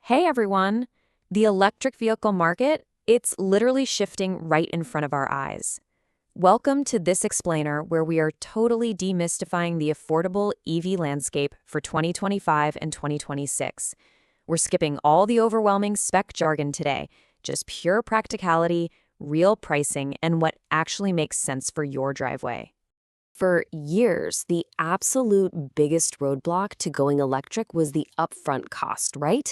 Hey everyone! The electric vehicle market, it's literally shifting right in front of our eyes. Welcome to this explainer where we are totally demystifying the affordable EV landscape for 2025 and 2026. We're skipping all the overwhelming spec jargon today, just pure practicality, real pricing, and what actually makes sense for your driveway. For years, the absolute biggest roadblock to going electric was the upfront cost, right?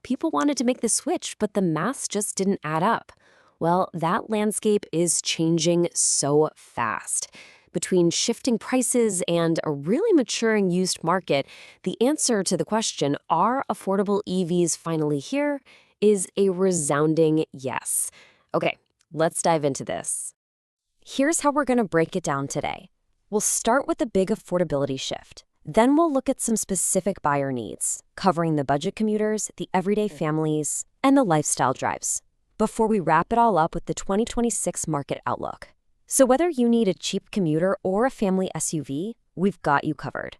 People wanted to make the switch, but the maths just didn't add up. Well, that landscape is changing so fast. Between shifting prices and a really maturing used market, the answer to the question, are affordable EVs finally here, is a resounding yes. Okay, let's dive into this. Here's how we're going to break it down today. We'll start with the big affordability shift. Then we'll look at some specific buyer needs, covering the budget commuters, the everyday families, and the lifestyle drives, before we wrap it all up with the 2026 market outlook. So whether you need a cheap commuter or a family SUV, we've got you covered.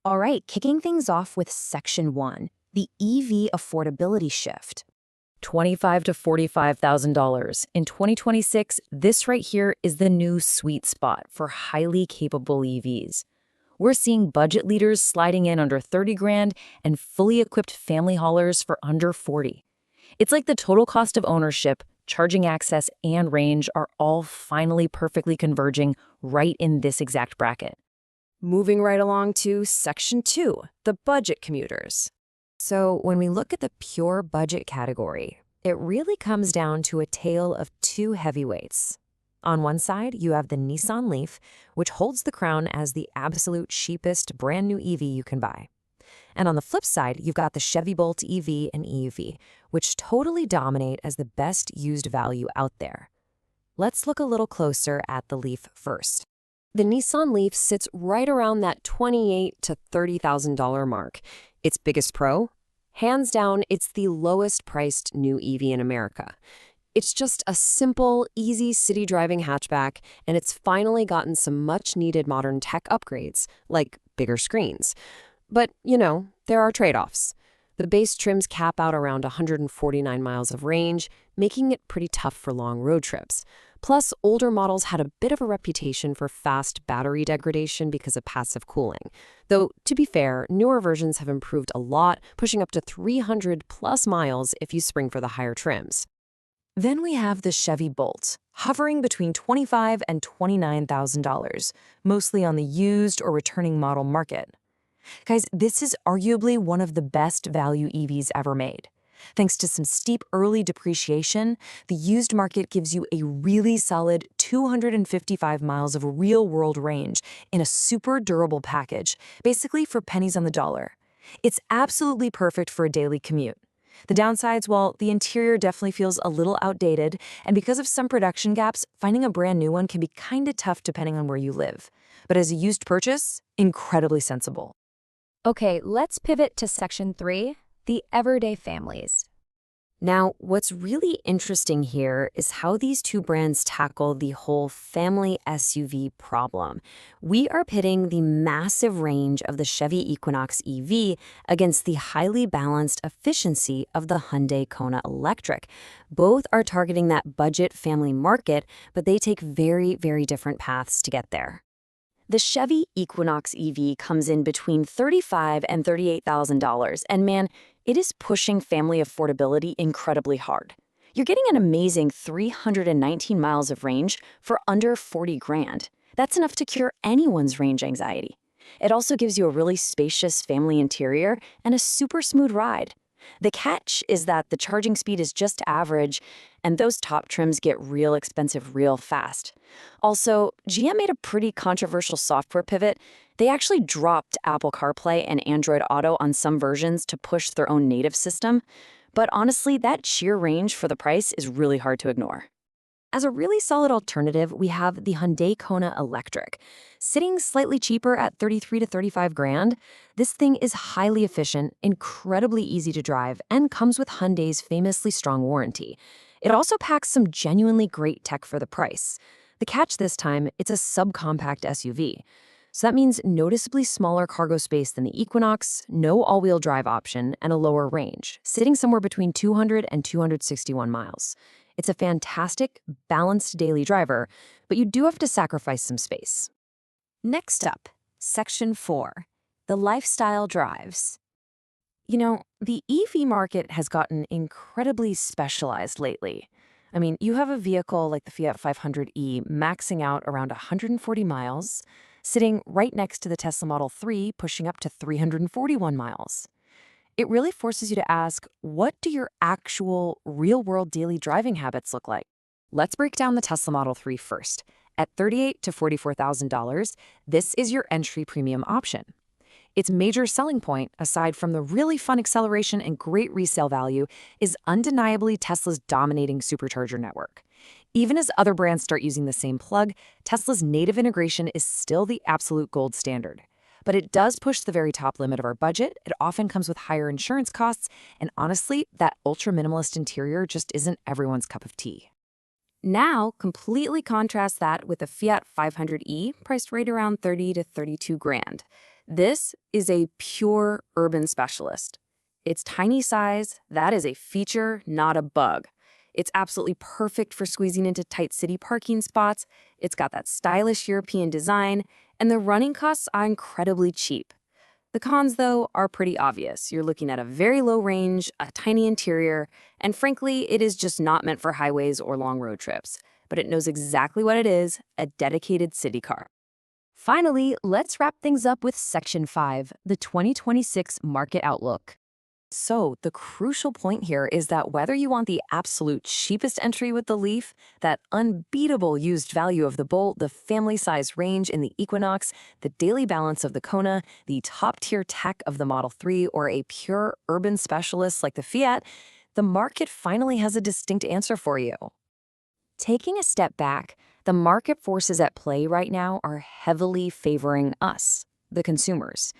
All right, kicking things off with Section 1, the EV affordability shift. $25,000 to $45,000. In 2026, this right here is the new sweet spot for highly capable EVs. We're seeing budget leaders sliding in under 30 grand and fully equipped family haulers for under 40. It's like the total cost of ownership, charging access, and range are all finally perfectly converging right in this exact bracket. Moving right along to Section 2, the budget commuters. So when we look at the pure budget category, it really comes down to a tale of two heavyweights. On one side, you have the Nissan Leaf, which holds the crown as the absolute cheapest brand new EV you can buy. And on the flip side, you've got the Chevy Bolt EV and EUV, which totally dominate as the best used value out there. Let's look a little closer at the Leaf first. The Nissan Leaf sits right around that $28,000 to $30,000 mark. Its biggest pro? Hands down, it's the lowest priced new EV in America. It's just a simple, easy city driving hatchback, and it's finally gotten some much needed modern tech upgrades, like bigger screens. But, there are trade-offs. The base trims cap out around 149 miles of range, making it pretty tough for long road trips. Plus, older models had a bit of a reputation for fast battery degradation because of passive cooling. Though, to be fair, newer versions have improved a lot, pushing up to 300 plus miles if you spring for the higher trims. Then we have the Chevy Bolt, hovering between $25,000 and $29,000, mostly on the used or returning model market. Guys, this is arguably one of the best value EVs ever made. Thanks to some steep early depreciation, the used market gives you a really solid 255 miles of real-world range in a super durable package, basically for pennies on the dollar. It's absolutely perfect for a daily commute. The downsides, well, the interior definitely feels a little outdated, and because of some production gaps, finding a brand new one can be kinda tough depending on where you live. But as a used purchase, incredibly sensible. Okay, let's pivot to Section 3, the everyday families. Now, what's really interesting here is how these two brands tackle the whole family SUV problem. We are pitting the massive range of the Chevy Equinox EV against the highly balanced efficiency of the Hyundai Kona Electric. Both are targeting that budget family market, but they take very, very different paths to get there. The Chevy Equinox EV comes in between $35,000 and $38,000, and man, it is pushing family affordability incredibly hard. You're getting an amazing 319 miles of range for under 40 grand. That's enough to cure anyone's range anxiety. It also gives you a really spacious family interior and a super smooth ride. The catch is that the charging speed is just average, and those top trims get real expensive real fast. Also, GM made a pretty controversial software pivot. They actually dropped Apple CarPlay and Android Auto on some versions to push their own native system. But honestly, that sheer range for the price is really hard to ignore. As a really solid alternative, we have the Hyundai Kona Electric. Sitting slightly cheaper at 33 to 35 grand, this thing is highly efficient, incredibly easy to drive, and comes with Hyundai's famously strong warranty. It also packs some genuinely great tech for the price. The catch this time, it's a subcompact SUV. So that means noticeably smaller cargo space than the Equinox, no all-wheel drive option, and a lower range, sitting somewhere between 200 and 261 miles. It's a fantastic, balanced daily driver, but you do have to sacrifice some space. Next up, Section 4, the lifestyle drives. The EV market has gotten incredibly specialized lately. I mean, you have a vehicle like the Fiat 500e maxing out around 140 miles, sitting right next to the Tesla Model 3 pushing up to 341 miles. It really forces you to ask, what do your actual real-world daily driving habits look like? Let's break down the Tesla Model 3 first. At $38,000 to $44,000, this is your entry premium option. Its major selling point, aside from the really fun acceleration and great resale value, is undeniably Tesla's dominating supercharger network. Even as other brands start using the same plug, Tesla's native integration is still the absolute gold standard. But it does push the very top limit of our budget. It often comes with higher insurance costs, and honestly, that ultra-minimalist interior just isn't everyone's cup of tea. Now, completely contrast that with the Fiat 500e, priced right around 30 to 32 grand. This is a pure urban specialist. Its tiny size, that is a feature, not a bug. It's absolutely perfect for squeezing into tight city parking spots. It's got that stylish European design, and the running costs are incredibly cheap. The cons, though, are pretty obvious. You're looking at a very low range, a tiny interior, and frankly, it is just not meant for highways or long road trips. But it knows exactly what it is, a dedicated city car. Finally, let's wrap things up with Section 5, the 2026 Market Outlook. So, the crucial point here is that whether you want the absolute cheapest entry with the Leaf, that unbeatable used value of the Bolt, the family-size range in the Equinox, the daily balance of the Kona, the top-tier tech of the Model 3, or a pure urban specialist like the Fiat, the market finally has a distinct answer for you. Taking a step back, the market forces at play right now are heavily favoring us, the consumers.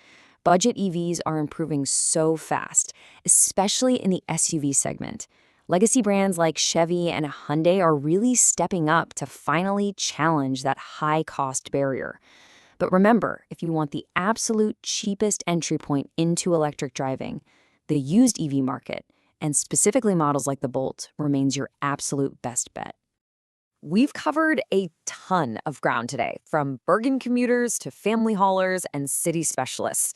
Budget EVs are improving so fast, especially in the SUV segment. Legacy brands like Chevy and Hyundai are really stepping up to finally challenge that high-cost barrier. But remember, if you want the absolute cheapest entry point into electric driving, the used EV market, and specifically models like the Bolt, remains your absolute best bet. We've covered a ton of ground today, from Bergen commuters to family haulers and city specialists.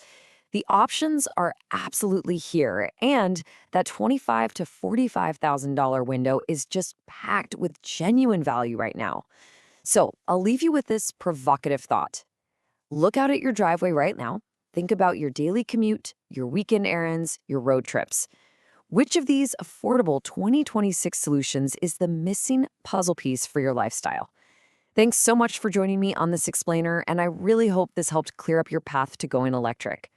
The options are absolutely here, and that $25,000 to $45,000 window is just packed with genuine value right now. So I'll leave you with this provocative thought. Look out at your driveway right now. Think about your daily commute, your weekend errands, your road trips. Which of these affordable 2026 solutions is the missing puzzle piece for your lifestyle? Thanks so much for joining me on this explainer, and I really hope this helped clear up your path to going electric.